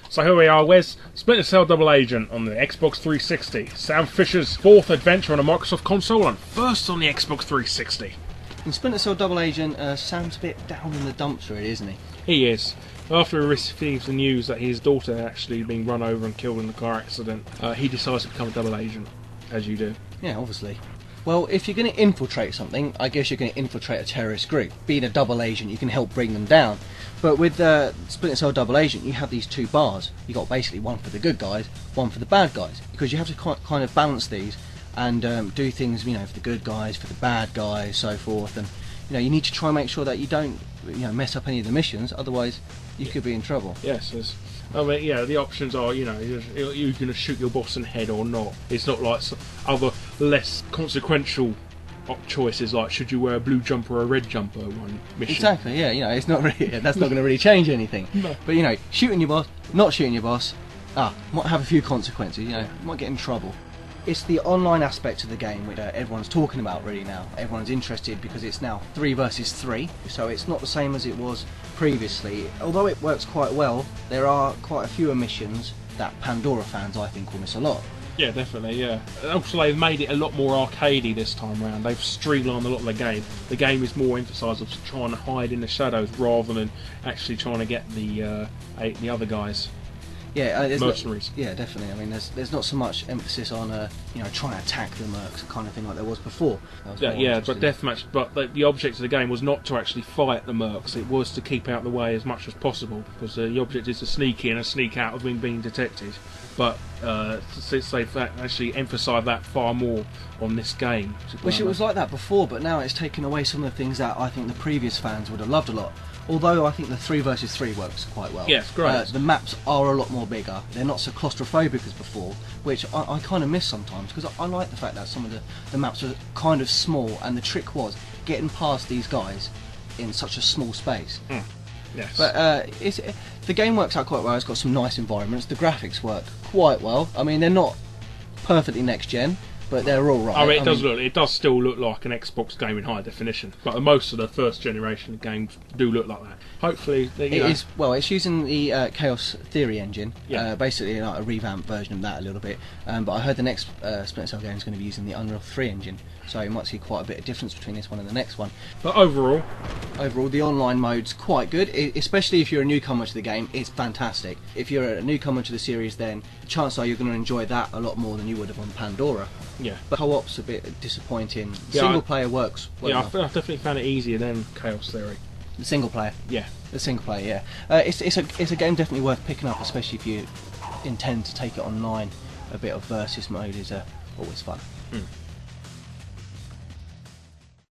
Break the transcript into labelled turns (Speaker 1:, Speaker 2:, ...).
Speaker 1: So here we are, where's Splinter Cell Double Agent on the Xbox 360? Sam Fisher's fourth adventure on a Microsoft console and first on the Xbox 360.
Speaker 2: In Splinter Cell Double Agent, Sam's a bit down in the dumps really, isn't he?
Speaker 1: He is. After he receives the news that his daughter had actually been run over and killed in a car accident, he decides to become a double agent, as you do.
Speaker 2: Yeah, obviously. Well, if you're going to infiltrate something, I guess you're going to infiltrate a terrorist group. Being a double agent, you can help bring them down. But with Splinter Cell Double Agent, you have these two bars. You've got basically one for the good guys, one for the bad guys. Because you have to kind of balance these and do things, you know, for the good guys, for the bad guys, so forth. And, you know, you need to try and make sure that you don't, you know, mess up any of the missions. Otherwise, you could be in trouble.
Speaker 1: Yes, I mean, yeah, the options are, you know, you're going to shoot your boss in the head or not. It's not like other less consequential choices like should you wear a blue jumper or a red jumper one mission.
Speaker 2: Exactly, yeah, you know, it's not really, that's not going to really change anything.
Speaker 1: No.
Speaker 2: But, you know, shooting your boss, not shooting your boss, might have a few consequences, you know, might get in trouble. It's the online aspect of the game which everyone's talking about really now. Everyone's interested because it's now 3 versus 3, so it's not the same as it was previously. Although it works quite well, there are quite a few omissions that Pandora fans I think will miss a lot.
Speaker 1: Yeah, definitely, yeah. Also, they've made it a lot more arcadey this time around. They've streamlined a lot of the game. The game is more emphasised of trying to hide in the shadows rather than actually trying to get the other guys.
Speaker 2: Yeah,
Speaker 1: mercenaries.
Speaker 2: Yeah, definitely. I mean, there's not so much emphasis on you know, trying to attack the mercs kind of thing like there was before.
Speaker 1: Yeah, but deathmatch. But the object of the game was not to actually fight the mercs. It was to keep out the way as much as possible because the object is to sneak in and sneak out of being detected. But since they've actually emphasised that far more on this game.
Speaker 2: Wish it was like that before, but now it's taken away some of the things that I think the previous fans would have loved a lot. Although I think the 3 versus 3 works quite well.
Speaker 1: Yes, great.
Speaker 2: The maps are a lot more bigger. They're not so claustrophobic as before, which I kind of miss sometimes because I like the fact that some of the maps are kind of small, and the trick was getting past these guys in such a small space.
Speaker 1: Yes.
Speaker 2: But the game works out quite well. It's got some nice environments. The graphics work quite well. I mean, they're not perfectly next gen, but they're all right.
Speaker 1: I mean, it does still look like an Xbox game in high definition, but most of the first generation games do look like that. Hopefully,
Speaker 2: it's using the Chaos Theory engine,
Speaker 1: Yeah.
Speaker 2: basically like a revamped version of that a little bit. But I heard the next Splinter Cell game is going to be using the Unreal 3 engine, so you might see quite a bit of difference between this one and the next one.
Speaker 1: But overall,
Speaker 2: the online mode's quite good, especially if you're a newcomer to the game. It's fantastic. If you're a newcomer to the series, then chances are you're going to enjoy that a lot more than you would have on Pandora.
Speaker 1: yeah.
Speaker 2: But co-op's a bit disappointing.
Speaker 1: Yeah,
Speaker 2: Single player works well
Speaker 1: Yeah,
Speaker 2: enough.
Speaker 1: I definitely found it easier than Chaos Theory.
Speaker 2: The single player.
Speaker 1: Yeah.
Speaker 2: The single player, yeah. It's a game definitely worth picking up, especially if you intend to take it online. A bit of versus mode is always fun.